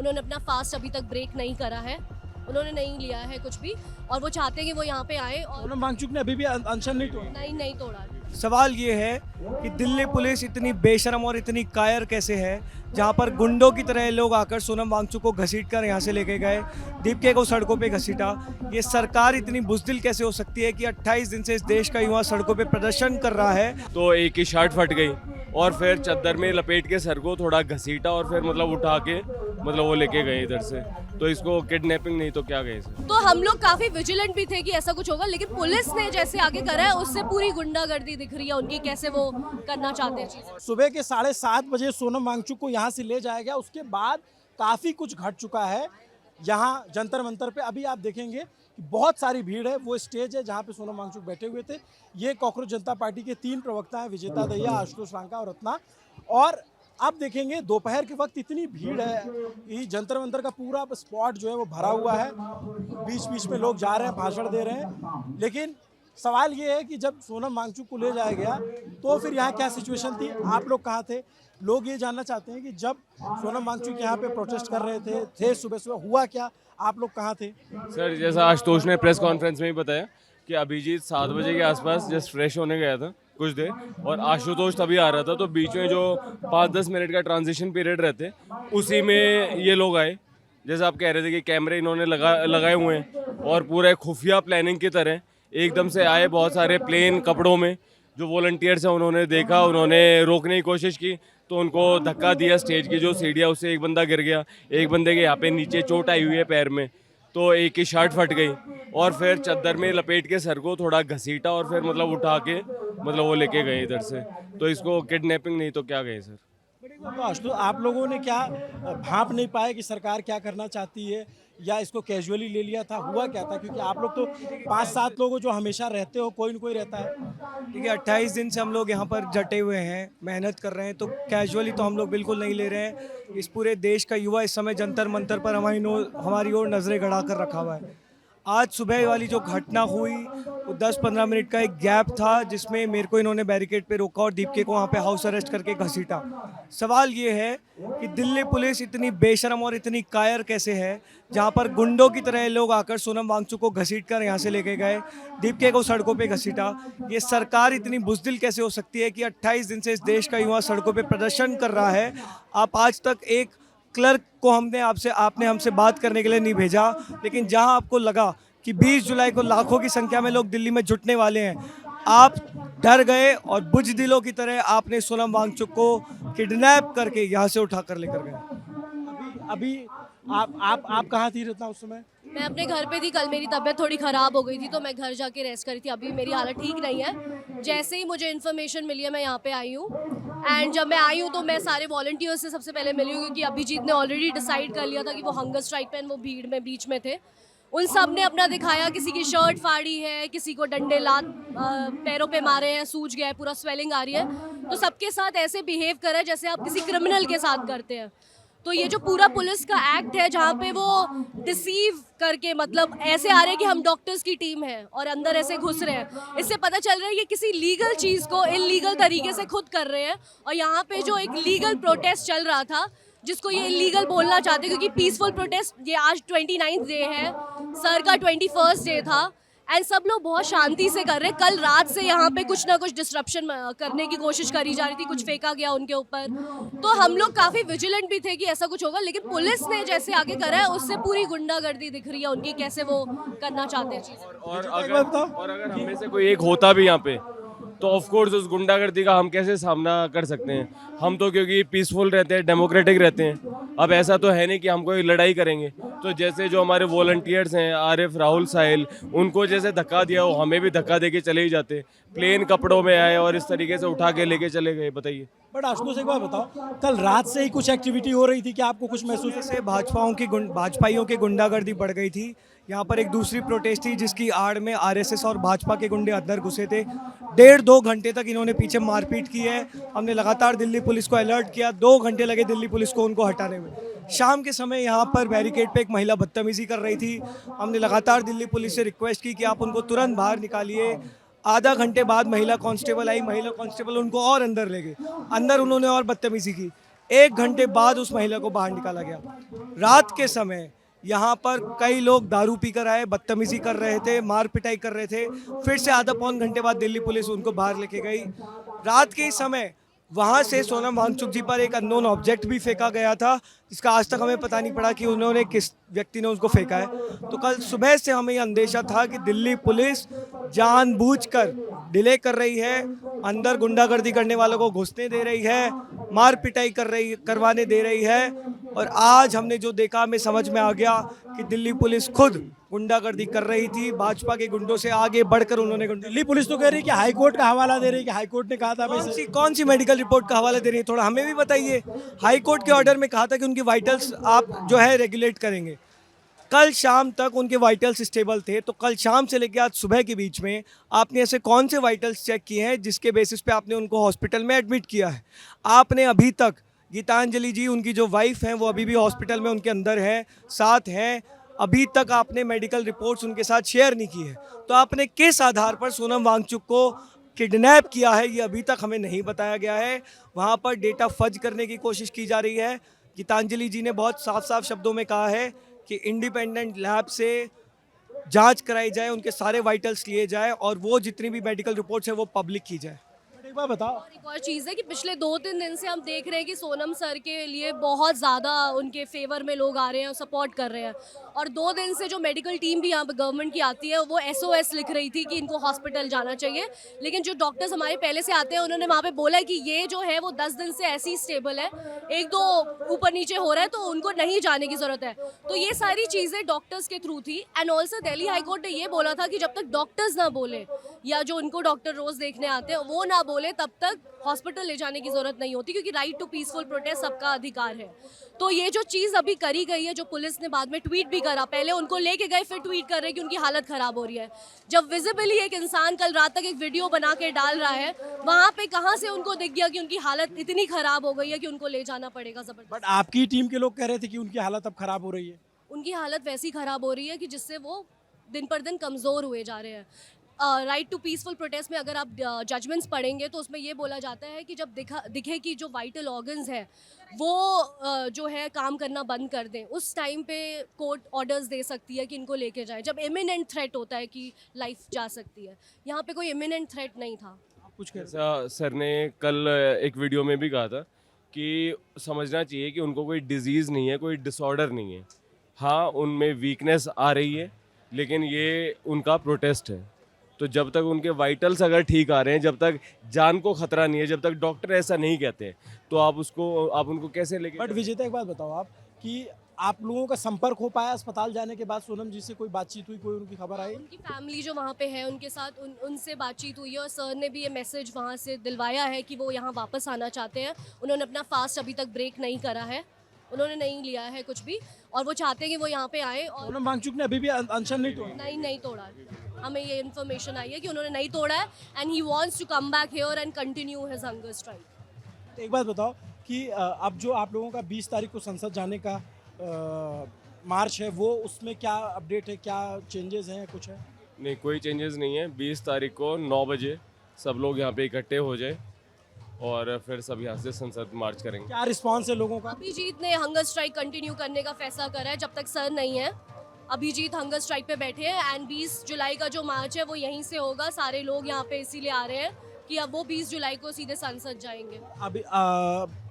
उन्होंने अपना फास्ट अभी तक ब्रेक नहीं करा है, उन्होंने नहीं लिया है कुछ भी, और वो चाहते हैं कि वो यहाँ पे आए और सोनम वांगचुक ने अभी भी अनशन नहीं तोड़ा। नहीं तोड़ा। सवाल ये है कि दिल्ली पुलिस इतनी बेशरम और इतनी कायर कैसे है, जहां पर गुंडों की तरह लोग आकर सोनम वांगचुक को घसीट कर यहाँ से लेके गए, दीपके को सड़कों पे घसीटा। ये सरकार इतनी बुज़दिल कैसे हो सकती है कि 28 दिन से इस देश का युवा सड़कों पे प्रदर्शन कर रहा है। तो एक की शर्ट फट गई और फिर चद्दर में लपेट के सर को थोड़ा घसीटा और फिर मतलब उठा के मतलब वो लेके गए इधर से। तो इसको किडनैपिंग नहीं तो क्या गए सर। तो हम लोग काफी विजिलेंट भी थे कि ऐसा कुछ होगा, लेकिन पुलिस ने जैसे आगे करा है उससे पूरी गुंडागर्दी दिख रही है उनकी, कैसे वो करना चाहते हैं चीजें। सुबह के 7:30 बजे सोनम वांगचुक को यहाँ से ले जाया गया। उसके बाद काफ़ी कुछ घट चुका है यहाँ जंतर मंतर पे। अभी आप देखेंगे कि बहुत सारी भीड़ है। वो स्टेज है जहाँ पे सोनम वांगचुक बैठे हुए थे। ये कॉकरोच जनता पार्टी के 3 प्रवक्ता हैं, विजेता दहिया, आशुतोष रांका और रत्ना। और आप देखेंगे दोपहर के वक्त इतनी भीड़ है, ये जंतर मंतर का पूरा स्पॉट जो है वो भरा हुआ है। बीच बीच में लोग जा रहे हैं, भाषण दे रहे हैं। लेकिन सवाल ये है कि जब सोनम वांगचुक को ले जाया गया तो फिर यहाँ क्या सिचुएशन थी, आप लोग कहाँ थे? लोग ये जानना चाहते हैं कि जब सोनम वांगचुक यहाँ पे प्रोटेस्ट कर रहे थे सुबह सुबह, हुआ क्या, आप लोग कहाँ थे? सर जैसा आशुतोष ने प्रेस कॉन्फ्रेंस में ही बताया कि अभिजीत 7 बजे के आसपास जस्ट फ्रेश होने गया था कुछ देर, और आशुतोष तभी आ रहा था। तो बीच में जो 5-10 मिनट का ट्रांजिशन पीरियड रहते उसी में ये लोग आए। जैसे आप कह रहे थे कि कैमरे इन्होंने लगाए हुए हैं और पूरे खुफिया प्लानिंग की तरह एकदम से आए। बहुत सारे प्लेन कपड़ों में जो वॉलंटियर्स हैं उन्होंने देखा, उन्होंने रोकने की कोशिश की तो उनको धक्का दिया। स्टेज की जो सीढ़ियाँ उससे एक बंदा गिर गया, एक बंदे के यहाँ पे नीचे चोट आई हुई है पैर में। तो एक की शर्ट फट गई और फिर चद्दर में लपेट के सर को थोड़ा घसीटा और फिर मतलब उठा के मतलब वो लेके गए इधर से। तो इसको किडनैपिंग नहीं तो क्या गए सर। तो आप लोगों ने क्या भांप नहीं पाए कि सरकार क्या करना चाहती है, या इसको कैजुअली ले लिया था? हुआ क्या था? क्योंकि आप लोग तो 5-7 लोग जो हमेशा रहते हो, कोई न कोई रहता है। ठीक है, 28 दिन से हम लोग यहाँ पर जटे हुए हैं, मेहनत कर रहे हैं, तो कैजुअली तो हम लोग बिल्कुल नहीं ले रहे हैं। इस पूरे देश का युवा इस समय जंतर मंतर पर हमारी ओर नज़रें गड़ा कर रखा हुआ है। आज सुबह वाली जो घटना हुई वो 10-15 मिनट का एक गैप था जिसमें मेरे को इन्होंने बैरिकेड पे रोका और दीपके को वहाँ पे हाउस अरेस्ट करके घसीटा। सवाल ये है कि दिल्ली पुलिस इतनी बेशरम और इतनी कायर कैसे है, जहाँ पर गुंडों की तरह लोग आकर सोनम वांगचुक को घसीट कर यहाँ से लेके गए, दीपके को सड़कों पे घसीटा। ये सरकार इतनी बुज़दिल कैसे हो सकती है कि 28 दिन से इस देश का युवा सड़कों पे प्रदर्शन कर रहा है। आप आज तक एक क्लर्क को आपने हमसे बात करने के लिए नहीं भेजा, लेकिन जहां आपको लगा कि 20 जुलाई को लाखों की संख्या में लोग दिल्ली में जुटने वाले हैं, आप डर गए और बुज़दिलों की तरह आपने सोनम वांगचुक को किडनैप करके यहाँ से उठा कर लेकर गए। अभी आप कहाँ थी रत्ना उस समय? मैं अपने घर पे थी। कल मेरी तबीयत थोड़ी ख़राब हो गई थी तो मैं घर जाके रेस्ट करी थी। अभी मेरी हालत ठीक नहीं है। जैसे ही मुझे इन्फॉर्मेशन मिली है मैं यहाँ पे आई हूँ, एंड जब मैं आई हूँ तो मैं सारे वॉलंटियर्स से सबसे पहले मिली हूँ, क्योंकि अभिजीत ने ऑलरेडी डिसाइड कर लिया था कि वो हंगर स्ट्राइक पे, वो भीड़ में बीच में थे। उन सब ने अपना दिखाया, किसी की शर्ट फाड़ी है, किसी को डंडे लात पैरों पे मारे हैं, सूज गया है, पूरा स्वेलिंग आ रही है। तो सबके साथ ऐसे बिहेव करा है जैसे आप किसी क्रिमिनल के साथ करते हैं। तो ये जो पूरा पुलिस का एक्ट है जहाँ पे वो डिसीव करके, मतलब ऐसे आ रहे हैं कि हम डॉक्टर्स की टीम है और अंदर ऐसे घुस रहे हैं, इससे पता चल रहा है कि किसी लीगल चीज़ को इलीगल तरीके से खुद कर रहे हैं। और यहाँ पे जो एक लीगल प्रोटेस्ट चल रहा था जिसको ये इलीगल बोलना चाहते हैं, क्योंकि पीसफुल प्रोटेस्ट, ये आज 29th डे है, सर का 21st डे था, एंड सब लोग बहुत शांति से कर रहे हैं। कल रात से यहाँ पे कुछ ना कुछ डिस्ट्रप्शन करने की कोशिश करी जा रही थी, कुछ फेंका गया उनके ऊपर। तो हम लोग काफ़ी विजिलेंट भी थे कि ऐसा कुछ होगा, लेकिन पुलिस ने जैसे आगे करा है उससे पूरी गुंडागर्दी दिख रही है उनकी, कैसे वो करना चाहते हैं चीज़ें। और अगर हमें से कोई एक होता भी यहाँ पे तो ऑफ कोर्स उस गुंडागर्दी का हम कैसे सामना कर सकते हैं। हम तो क्योंकि पीसफुल रहते हैं, डेमोक्रेटिक रहते हैं। अब ऐसा तो है नहीं कि हम कोई लड़ाई करेंगे। तो जैसे जो हमारे वॉलंटियर्स हैं, आरिफ, राहुल, साहिल, उनको जैसे धक्का दिया वो हमें भी धक्का दे के चले ही जाते। प्लेन कपड़ों में आए और इस तरीके से उठा के लेके चले गए। बताइए। बट आशुतोष एक बार बताओ, कल रात से ही कुछ एक्टिविटी हो रही थी कि आपको कुछ महसूस? से भाजपाइयों की गुंडागर्दी बढ़ गई थी। यहाँ पर एक दूसरी प्रोटेस्ट थी जिसकी आड़ में आरएसएस और भाजपा के गुंडे अंदर घुसे थे। 1.5-2 घंटे तक इन्होंने पीछे मारपीट की है। हमने लगातार दिल्ली पुलिस को अलर्ट किया, 2 घंटे लगे दिल्ली पुलिस को उनको हटाने में। शाम के समय यहाँ पर बैरिकेड पे एक महिला बदतमीजी कर रही थी। हमने लगातार दिल्ली पुलिस से रिक्वेस्ट की कि आप उनको तुरंत बाहर निकालिए। आधा घंटे बाद महिला कांस्टेबल आई, महिला कांस्टेबल उनको और अंदर ले गए। अंदर उन्होंने और बदतमीजी की। 1 घंटे बाद उस महिला को बाहर निकाला गया। रात के समय यहाँ पर कई लोग दारू पीकर आए, बदतमीजी कर रहे थे, मार पिटाई कर रहे थे। फिर से आधा पौन घंटे बाद दिल्ली पुलिस उनको बाहर लेके गई। रात के समय वहाँ से सोनम वांगचुक जी पर एक अननोन ऑब्जेक्ट भी फेंका गया था, जिसका आज तक हमें पता नहीं पड़ा कि उन्होंने किस व्यक्ति ने उसको फेंका है। तो कल सुबह से हमें ये अंदेशा था कि दिल्ली पुलिस जानबूझकर डिले कर रही है, अंदर गुंडागर्दी करने वालों को घुसने दे रही है, मार पिटाई करवाने दे रही है। और आज हमने जो देखा, हमें समझ में आ गया कि दिल्ली पुलिस खुद गुंडागर्दी कर रही थी। भाजपा के गुंडों से आगे बढ़कर उन्होंने दिल्ली पुलिस तो कह रही है कि हाई कोर्ट का हवाला दे रही है कि हाई कोर्ट ने कहा था कौन सी मेडिकल रिपोर्ट का हवाला दे रही है, थोड़ा हमें भी बताइए। हाई कोर्ट के ऑर्डर में कहा था कि उनकी वाइटल्स आप जो है रेगुलेट करेंगे। कल शाम तक उनके वाइटल्स स्टेबल थे, तो कल शाम से लेकर आज सुबह के बीच में आपने ऐसे कौन से वाइटल्स चेक किए हैं जिसके बेसिस पे आपने उनको हॉस्पिटल में एडमिट किया है? आपने अभी तक गीतांजलि जी, उनकी जो वाइफ हैं, वो अभी भी हॉस्पिटल में उनके अंदर हैं, साथ हैं, अभी तक आपने मेडिकल रिपोर्ट्स उनके साथ शेयर नहीं की है। तो आपने किस आधार पर सोनम वांगचुक को किडनैप किया है, ये अभी तक हमें नहीं बताया गया है। वहाँ पर डेटा फज करने की कोशिश की जा रही है। गीतांजलि जी ने बहुत साफ साफ शब्दों में कहा है कि इंडिपेंडेंट लैब से जांच कराई जाए, उनके सारे वाइटल्स लिए जाए और वो जितनी भी मेडिकल रिपोर्ट्स है वो पब्लिक की जाए। एक बार बताओ। और एक और चीज़ है कि पिछले 2-3 दिन से हम देख रहे हैं कि सोनम सर के लिए बहुत ज़्यादा उनके फेवर में लोग आ रहे हैं और सपोर्ट कर रहे हैं। और 2 दिन से जो मेडिकल टीम भी यहाँ पर गवर्नमेंट की आती है, वो SOS लिख रही थी कि इनको हॉस्पिटल जाना चाहिए। लेकिन जो डॉक्टर्स हमारे पहले से आते हैं, उन्होंने वहाँ पे बोला कि ये जो है वो 10 दिन से ऐसी स्टेबल है, 1-2 ऊपर नीचे हो रहा है, तो उनको नहीं जाने की ज़रूरत है। तो ये सारी चीज़ें डॉक्टर्स के थ्रू थी। And also Delhi high court ने ये बोला था कि जब तक डॉक्टर्स ना बोले या जो उनको डॉक्टर रोज़ देखने आते हैं वो ना बोले, तब तक हॉस्पिटल ले जाने की जरूरत नहीं होती, क्योंकि राइट टू पीसफुल प्रोटेस्ट सबका अधिकार है। तो ये जो चीज़ अभी करी गई है, जो पुलिस ने बाद में ट्वीट भी करा, पहले उनको लेके गए फिर ट्वीट कर रहे हैं कि उनकी हालत खराब हो रही है। जब विजिबली एक इंसान कल रात तक एक वीडियो बना के डाल रहा है, वहाँ पे कहाँ से उनको दिख गया कि उनकी हालत इतनी खराब हो गई है कि उनको ले जाना पड़ेगा जबरदस्ती। बट आपकी टीम के लोग कह रहे थे कि उनकी हालत अब खराब हो रही है। उनकी हालत वैसी खराब हो रही है कि जिससे वो दिन पर दिन कमज़ोर हुए जा रहे हैं। राइट टू पीसफुल प्रोटेस्ट में अगर आप जजमेंट्स पढ़ेंगे तो उसमें ये बोला जाता है कि जब दिखे कि जो वाइटल ऑर्गन्स हैं वो जो है काम करना बंद कर दें, उस टाइम पे कोर्ट ऑर्डर्स दे सकती है कि इनको लेके जाएं, जब इमिनेंट थ्रेट होता है कि लाइफ जा सकती है। यहाँ पे कोई इमिनेंट थ्रेट नहीं था। आप कुछ कह ऐसा सर ने कल एक वीडियो में भी कहा था कि समझना चाहिए कि उनको कोई डिजीज़ नहीं है, कोई डिसऑर्डर नहीं है। हाँ, उनमें वीकनेस आ रही है, लेकिन ये उनका प्रोटेस्ट है। तो जब तक उनके वाइटल्स अगर ठीक आ रहे हैं, जब तक जान को खतरा नहीं है, जब तक डॉक्टर ऐसा नहीं कहते हैं, तो आप उनको कैसे लेके? बट विजेता, एक बात बताओ आप कि आप लोगों का संपर्क हो पाया अस्पताल जाने के बाद? सोनम जी से कोई बातचीत हुई, कोई उनकी खबर आई? उनकी फैमिली जो वहाँ पे है उनके साथ उनसे बातचीत हुई है और सर ने भी ये मैसेज वहाँ से दिलवाया है कि वो यहाँ वापस आना चाहते हैं। उन्होंने अपना फास्ट अभी तक ब्रेक नहीं करा है, उन्होंने नहीं लिया है कुछ भी, और वो चाहते हैं कि वो यहाँ पे आए। और सोनम वांगचुक ने अभी भी अनशन नहीं तोड़ा? नहीं तोड़ा। हमें ये इन्फॉर्मेशन आई है कि उन्होंने नहीं तोड़ा है and he wants to come back here and continue his hunger strike. एक बात बताओ कि अब जो आप लोगों का 20 तारीख को संसद जाने का मार्च है, वो उसमें क्या अपडेट है, क्या चेंजेस हैं, कुछ है? नहीं, कोई चेंजेस नहीं है। 20 तारीख को 9 बजे सब लोग यहाँ पे इकट्ठे हो जाए और फिर सब यहाँ से संसद मार्च करेंगे। क्या रिस्पांस है लोगों का? अभिजीत ने हंगर स्ट्राइक कंटिन्यू करने का फैसला करा है। जब तक सर नहीं है, अभिजीत हंगर स्ट्राइक पे बैठे हैं एंड 20 जुलाई का जो मार्च है वो यहीं से होगा। सारे लोग यहाँ पे इसीलिए आ रहे हैं कि अब वो 20 जुलाई को सीधे संसद जाएंगे।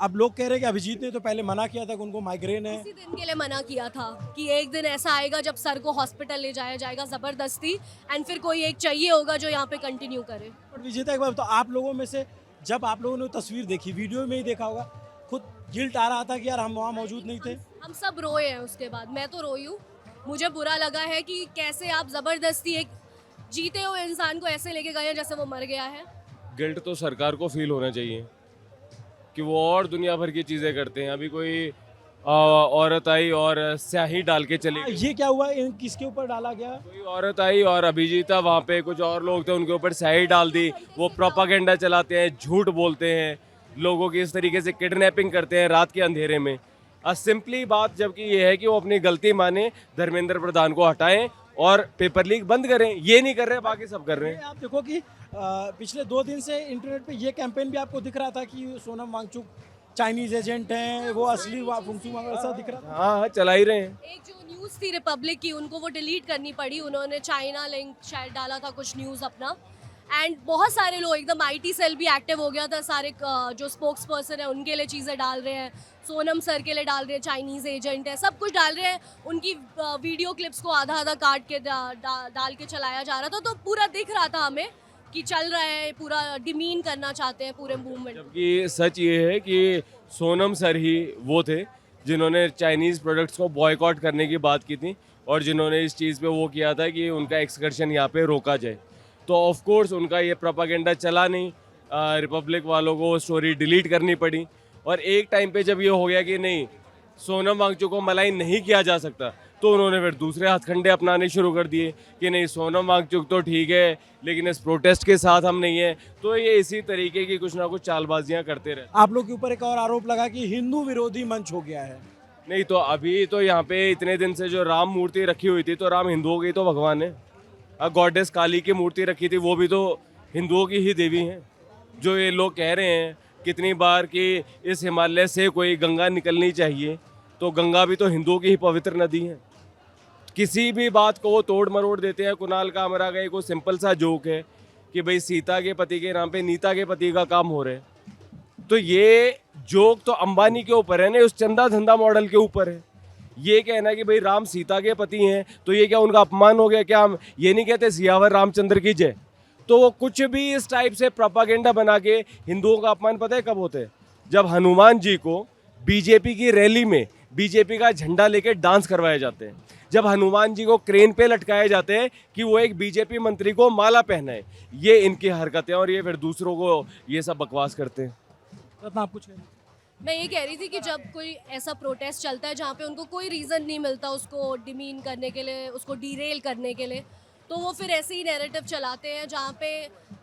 अब लोग कह रहे हैं कि अभिजीत ने तो पहले मना किया था कि उनको माइग्रेन है। इसी दिन के लिए मना किया था कि एक दिन ऐसा आएगा जब सर को हॉस्पिटल ले जाया जाएगा ज़बरदस्ती, एंड फिर कोई एक चाहिए होगा जो यहाँ पे कंटिन्यू करे। बट विजेता, एक बात बताओ, आप लोगों में से जब आप लोगों ने तस्वीर देखी, वीडियो में ही देखा होगा, खुद गिल्ट आ रहा था कि यार हम वहाँ मौजूद नहीं थे? हम सब रोए हैं उसके बाद। मैं तो रोई हूँ। मुझे बुरा लगा है कि कैसे आप ज़बरदस्ती एक जीते हुए इंसान को ऐसे लेके गए हैं जैसे वो मर गया है। गिल्ट तो सरकार को फील होना चाहिए कि वो और दुनिया भर की चीज़ें करते हैं। अभी कोई औरत आई और स्याही डाल के चली गई। ये क्या हुआ? किसके ऊपर डाला गया? कोई औरत आई और अभिजीता, वहाँ पे कुछ और लोग थे, उनके ऊपर स्याही डाल दी। वो प्रोपागेंडा चलाते हैं, झूठ बोलते हैं, लोगों की इस तरीके से किडनैपिंग करते हैं रात के अंधेरे में। सिंपली बात जबकि ये है कि वो अपनी गलती माने, धर्मेंद्र प्रधान को हटाएं और पेपर लीक बंद करें। ये नहीं कर रहे, बाकी सब कर रहे हैं। आप देखो कि पिछले 2 दिन से इंटरनेट पे ये कैंपेन भी आपको दिख रहा था कि सोनम वांगचुक चाइनीज एजेंट हैं, वो असली फुंगसू वांग ऐसा दिख रहा था। हाँ चला ही रहे हैं। एक जो न्यूज़ थी रिपब्लिक की, उनको वो डिलीट करनी पड़ी, उन्होंने चाइना लिंक शायद डाला था कुछ न्यूज़ अपना। एंड बहुत सारे लोग, एकदम आईटी सेल भी एक्टिव हो गया था, सारे जो स्पोक्स पर्सन है उनके लिए चीज़ें डाल रहे हैं, सोनम सर के लिए डाल रहे हैं, चाइनीज़ एजेंट है, सब कुछ डाल रहे हैं। उनकी वीडियो क्लिप्स को आधा आधा काट के डाल के चलाया जा रहा था, तो पूरा दिख रहा था हमें कि चल रहा है, पूरा डिमीन करना चाहते हैं पूरे मूवमेंट। जबकि सच ये है कि सोनम सर ही वो थे जिन्होंने चाइनीज़ प्रोडक्ट्स को बॉयकॉट करने की बात की थी और जिन्होंने इस चीज़ पे वो किया था कि उनका एक्सकर्शन यहाँ पे रोका जाए। तो ऑफ कोर्स उनका ये प्रोपागेंडा चला नहीं, रिपब्लिक वालों को स्टोरी डिलीट करनी पड़ी। और एक टाइम पे जब ये हो गया कि नहीं, सोनम वांगचुक को मलाई नहीं किया जा सकता, तो उन्होंने फिर दूसरे हथकंडे अपनाने शुरू कर दिए कि नहीं, सोनम वांगचुक तो ठीक है लेकिन इस प्रोटेस्ट के साथ हम नहीं है। तो ये इसी तरीके की कुछ ना कुछ चालबाजियां करते रहे। आप लोग के ऊपर एक और आरोप लगा कि हिंदू विरोधी मंच हो गया है। नहीं तो अभी तो यहाँ पे इतने दिन से जो राम मूर्ति रखी हुई थी, तो राम हिंदुओं की तो भगवान है। गॉडेस काली की मूर्ति रखी थी, वो भी तो हिंदुओं की ही देवी हैं। जो ये लोग कह रहे हैं कितनी बार कि इस हिमालय से कोई गंगा निकलनी चाहिए, तो गंगा भी तो हिंदुओं की ही पवित्र नदी है। किसी भी बात को वो तोड़ मरोड़ देते हैं। कुणाल कामरा का एक वो सिंपल सा जोक है कि भाई सीता के पति के नाम पे नीता के पति का काम हो रहा है। तो ये जोक तो अंबानी के ऊपर है ना, उस चंदा धंधा मॉडल के ऊपर है। ये कहना कि भाई राम सीता के पति हैं, तो ये क्या उनका अपमान हो गया? क्या हम ये नहीं कहते सियावर रामचंद्र की जय? तो वो कुछ भी इस टाइप से प्रोपागेंडा बना के हिंदुओं का अपमान पता है कब होता है? जब हनुमान जी को बीजेपी की रैली में बीजेपी का झंडा लेके डांस करवाए जाते हैं, जब हनुमान जी को क्रेन पे लटकाए जाते हैं कि वो एक बीजेपी मंत्री को माला पहनाए। ये इनकी हरकतें, और ये फिर दूसरों को ये सब बकवास करते हैं। रत्ना, आप कुछ कहें? मैं ये कह रही थी कि जब कोई ऐसा प्रोटेस्ट चलता है जहाँ पे उनको कोई रीज़न नहीं मिलता उसको डिमीन करने के लिए, उसको डीरेल करने के लिए, तो वो फिर ऐसे ही नैरेटिव चलाते हैं जहाँ पे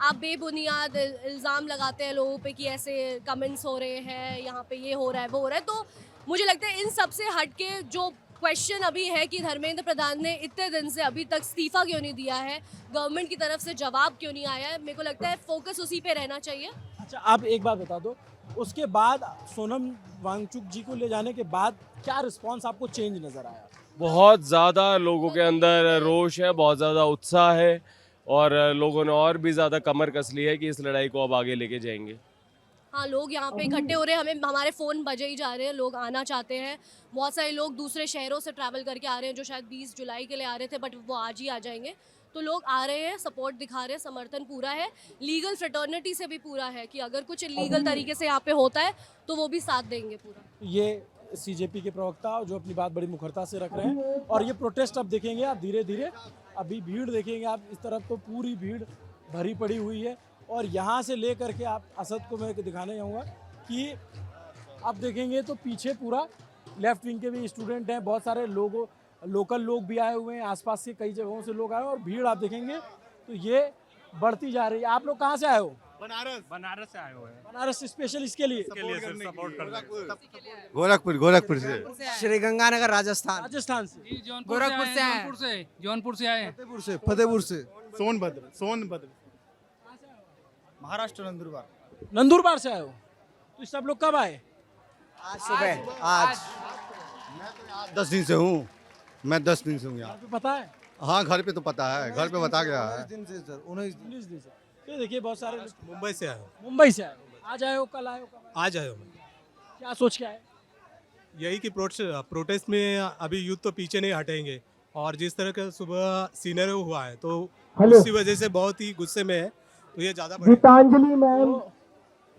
आप बेबुनियाद इल्ज़ाम लगाते हैं लोगों पे कि ऐसे कमेंट्स हो रहे हैं, यहाँ पे ये हो रहा है, वो हो रहा है। तो मुझे लगता है इन सब से हट के जो क्वेश्चन अभी है कि धर्मेंद्र प्रधान ने इतने दिन से अभी तक इस्तीफा क्यों नहीं दिया है, गवर्नमेंट की तरफ से जवाब क्यों नहीं आया है, मेरे को लगता है फोकस उसी पे रहना चाहिए। अच्छा, आप एक बात बता दो, उसके बाद सोनम वांगचुक जी को ले जाने के बाद क्या रिस्पांस आपको चेंज नजर आया? बहुत ज़्यादा लोगों के अंदर रोष है, बहुत ज़्यादा उत्साह है, और लोगों ने और भी ज़्यादा कमर कस ली है कि इस लड़ाई को अब आगे लेके जाएंगे। हाँ, लोग यहाँ पे इकट्ठे हो रहे हैं, हमारे फ़ोन बजे ही जा रहे हैं, लोग आना चाहते हैं। बहुत सारे लोग दूसरे शहरों से ट्रैवल करके आ रहे हैं जो शायद 20 जुलाई के लिए आ रहे थे, बट वो आज ही आ जाएंगे। तो लोग आ रहे हैं, सपोर्ट दिखा रहे हैं, समर्थन पूरा है, लीगल फ्रेटर्निटी से भी पूरा है कि अगर कुछ इलीगल तरीके से यहाँ पे होता है तो वो भी साथ देंगे पूरा। ये सीजेपी के प्रवक्ता जो अपनी बात बड़ी मुखरता से रख रहे हैं, और ये प्रोटेस्ट अब देखेंगे आप धीरे धीरे, अभी भीड़ देखेंगे आप इस तरफ, तो पूरी भीड़ भरी पड़ी हुई है। और यहाँ से ले करके आप असद को मैं दिखाने जाऊँगा कि आप देखेंगे तो पीछे पूरा लेफ्ट विंग के भी स्टूडेंट हैं, बहुत सारे लोकल लोग भी आए हुए हैं, आसपास से कई जगहों से लोग आए हैं, और भीड़ आप देखेंगे तो ये बढ़ती जा रही है। आप लोग कहाँ से आए हो? बनारस से आए हुए हैं। बनारस स्पेशल इसके लिए? गोरखपुर से। श्री गंगानगर राजस्थान। राजस्थान से? गोरखपुर से आए हैं। जौनपुर से आए हैं। फतेहपुर से। सोनभद्र। महाराष्ट्र नंदुरबार से आए हो? तो सब लोग कब आए? आज सुबह। आज 10 दिन से हूँ मैं 10 दिन से हूँ यहाँ। आपको पता है? हाँ, घर पे तो पता है, घर पे बता गया है। 19 दिन से सर, 19 दिन। 19 दिन से। तो देखिए बहुत सारे मुंबई से आया हूँ। मुंबई से आए हो, आज आए हो, कल आए हो, कब? आज आया हूँ मैं। क्या सोच के आए? यही कि प्रोटेस्ट में अभी यूथ तो पीछे नहीं हटेंगे, और जिस तरह का सुबह सीनरी हुआ है तो उसी वजह से बहुत ही गुस्से में है, तो ये ज़्यादा गीतांजलि मैम,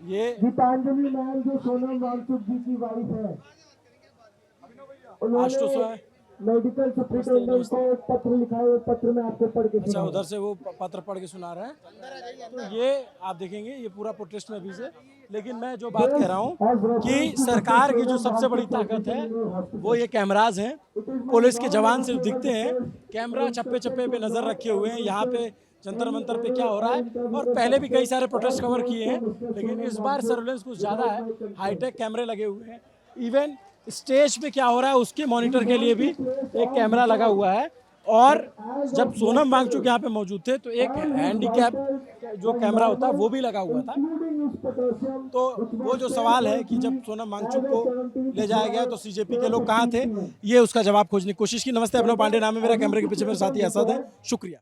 ये गीतांजलि मैम जो सोनम वांगचुक जी की वाइफ है, आज तो सो है। मेडिकल सुप्रिंटेंडेंट को एक पत्र लिखा है, एक पत्र में आपको पढ़ के अच्छा, सुनाऊंगा। उधर से वो पत्र पढ़ के सुना रहे हैं। तो ये आप देखेंगे ये पूरा प्रोटेस्ट में अभी से। लेकिन मैं जो बात कह रहा हूँ कि सरकार की जो सबसे बड़ी ताकत है वो ये कैमराज हैं। पुलिस के जवान सिर्फ दिखते हैं, कैमरा चप्पे चप्पे पे नज़र रखे हुए हैं, यहाँ पे जंतर मंतर पे क्या हो रहा है। और पहले भी कई सारे प्रोटेस्ट कवर किए हैं, लेकिन इस बार सर्वेलेंस कुछ ज़्यादा है, हाईटेक कैमरे लगे हुए हैं। इवन स्टेज पे क्या हो रहा है उसके मॉनिटर के लिए भी एक कैमरा लगा हुआ है। और जब सोनम वांगचुक यहाँ पे मौजूद थे तो एक हैंडीकैप जो कैमरा होता है वो भी लगा हुआ था। तो वो जो सवाल है कि जब सोनम वांगचुक को ले जाया गया तो सीजेपी के लोग कहाँ थे, ये उसका जवाब खोजने की कोशिश की। नमस्ते, अभिनव पांडे नाम है मेरा, कैमरे के पीछे मेरे साथी असद है। शुक्रिया।